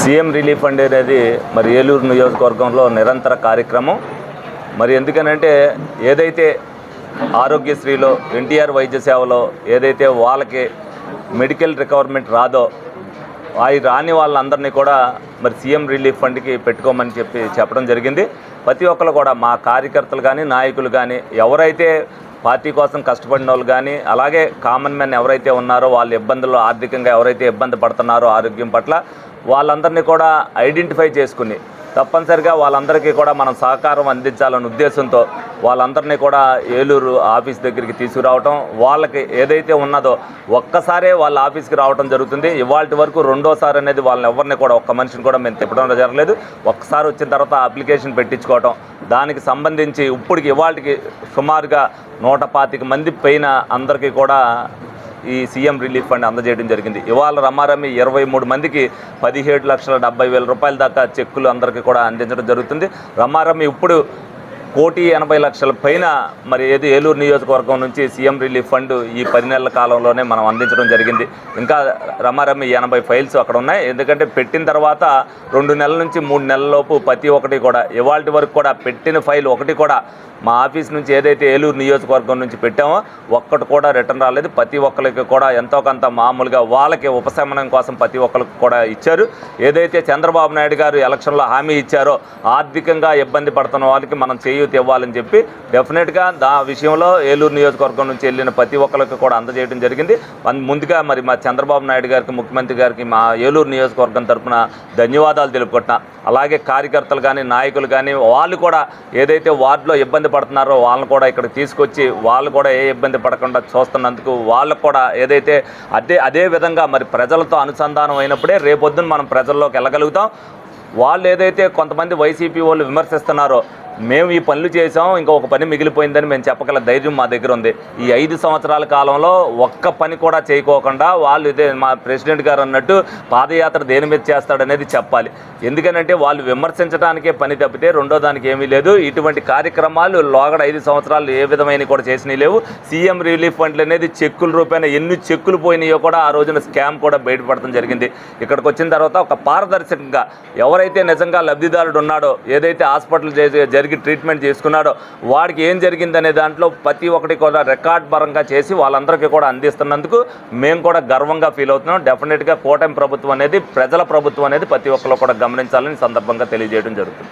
CM relief fund అనేది మరి ఏలూరు నియోజకవర్గంలో నిరంతర కార్యక్రమం. మరి ఎందుకనంటే ఏదైతే ఆరోగ్యశ్రీలో ఎన్టీఆర్ వైద్య సేవలో ఏదైతే వాళ్ళకి మెడికల్ రికవర్మెంట్ రాదో అవి రాని వాళ్ళందరినీ కూడా మరి సీఎం రిలీఫ్ ఫండ్కి పెట్టుకోమని చెప్పడం జరిగింది. ప్రతి ఒక్కరు కూడా మా కార్యకర్తలు కానీ నాయకులు కానీ ఎవరైతే పార్టీ కోసం కష్టపడిన వాళ్ళు కానీ అలాగే కామన్ మ్యాన్ ఎవరైతే ఉన్నారో వాళ్ళ ఇబ్బందుల్లో ఆర్థికంగా ఎవరైతే ఇబ్బంది పడుతున్నారో ఆరోగ్యం పట్ల వాళ్ళందరినీ కూడా ఐడెంటిఫై చేసుకుని తప్పనిసరిగా వాళ్ళందరికీ కూడా మనం సహకారం అందించాలనే ఉద్దేశంతో వాళ్ళందరినీ కూడా ఏలూరు ఆఫీస్ దగ్గరికి తీసుకురావటం, వాళ్ళకి ఏదైతే ఉన్నదో ఒక్కసారే వాళ్ళ ఆఫీస్కి రావడం జరుగుతుంది. ఇవాళ వరకు రెండోసారి అనేది వాళ్ళని ఎవరిని కూడా ఒక్క మనిషిని కూడా మేము తిప్పడం జరగలేదు. ఒక్కసారి వచ్చిన తర్వాత అప్లికేషన్ పెట్టించుకోవటం, దానికి సంబంధించి ఇప్పటికి ఇవాళకి సుమారుగా 125 మంది పైన అందరికీ కూడా ఈ సీఎం రిలీఫ్ ఫండ్ అందజేయడం జరిగింది. ఇవాళ రమారమి 23 మందికి 17,70,000 రూపాయల దాకా చెక్కులు అందరికీ కూడా అందించడం జరుగుతుంది. రమారమి ఇప్పుడు 1,80,00,000 పైన మరి ఏది ఏలూరు నియోజకవర్గం నుంచి సీఎం రిలీఫ్ ఫండ్ ఈ 10 నెలల కాలంలోనే మనం అందించడం జరిగింది. ఇంకా రమారమి 80 ఫైల్స్ అక్కడ ఉన్నాయి. ఎందుకంటే పెట్టిన తర్వాత 2 నెలల నుంచి 3 నెలల లోపు ప్రతి ఒక్కటి కూడా ఇవాళ వరకు కూడా పెట్టిన ఫైల్ ఒకటి కూడా మా ఆఫీస్ నుంచి ఏదైతే ఏలూరు నియోజకవర్గం నుంచి పెట్టామో ఒక్కటి కూడా రిటర్న్ రాలేదు. ప్రతి ఒక్కరికి కూడా ఎంతో కొంత మామూలుగా వాళ్ళకి ఉపశమనం కోసం ప్రతి ఒక్కరికి కూడా ఇచ్చారు. ఏదైతే చంద్రబాబు నాయుడు గారు ఎలక్షన్లో హామీ ఇచ్చారో ఆర్థికంగా ఇబ్బంది పడుతున్న వాళ్ళకి మనం చేయూత ఇవ్వాలని చెప్పి డెఫినెట్గా విషయంలో ఏలూరు నియోజకవర్గం నుంచి వెళ్ళిన ప్రతి ఒక్కరికి కూడా అందజేయడం జరిగింది. ముందుగా మరి మా చంద్రబాబు నాయుడు గారికి, ముఖ్యమంత్రి గారికి మా ఏలూరు నియోజకవర్గం తరఫున ధన్యవాదాలు తెలుపుకుంటున్నా. అలాగే కార్యకర్తలు కానీ నాయకులు కానీ వాళ్ళు కూడా ఏదైతే వార్డులో ఇబ్బంది పడుతున్నారో వాళ్ళని కూడా ఇక్కడికి తీసుకొచ్చి వాళ్ళు కూడా ఏ ఇబ్బంది పడకుండా చూస్తున్నందుకు వాళ్ళకు కూడా ఏదైతే అదే విధంగా మరి ప్రజలతో అనుసంధానం అయినప్పుడే రేపొద్దున మనం ప్రజల్లోకి వెళ్ళగలుగుతాం. వాళ్ళు ఏదైతే కొంతమంది వైసీపీ వాళ్ళు విమర్శిస్తున్నారో మేము ఈ పనులు చేసాం ఇంకొక పని మిగిలిపోయిందని మేము చెప్పగల ధైర్యం మా దగ్గర ఉంది. ఈ 5 సంవత్సరాల కాలంలో ఒక్క పని కూడా చేయకోకుండా వాళ్ళు ఇదే మా ప్రెసిడెంట్ గారు అన్నట్టు పాదయాత్ర దేని మీద చేస్తాడనేది చెప్పాలి. ఎందుకనంటే వాళ్ళు విమర్శించడానికే పని తప్పితే రెండో దానికి ఏమీ లేదు. ఇటువంటి కార్యక్రమాలు లోగడ 5 సంవత్సరాలు ఏ విధమైన కూడా చేసినవి లేవు. సీఎం రిలీఫ్ ఫండ్లు అనేది చెక్కుల రూపాయన ఎన్ని చెక్కులు పోయినాయో కూడా ఆ రోజున స్కామ్ కూడా బయటపడటం జరిగింది. ఇక్కడికి వచ్చిన తర్వాత ఒక పారదర్శకంగా ఎవరైతే నిజంగా లబ్ధిదారుడు ఉన్నాడో ఏదైతే హాస్పిటల్ జరిగి ట్రీట్మెంట్ చేసుకున్నాడో వాడికి ఏం జరిగిందనే దాంట్లో ప్రతి ఒక్కటి కూడా రికార్డ్ పరంగా చేసి వాళ్ళందరికీ కూడా అందిస్తున్నందుకు మేము కూడా గర్వంగా ఫీల్ అవుతున్నాం. డెఫినెట్గా కూటమి ప్రభుత్వం అనేది ప్రజల ప్రభుత్వం అనేది ప్రతి ఒక్కరు కూడా గమనించాలని సందర్భంగా తెలియజేయడం జరుగుతుంది.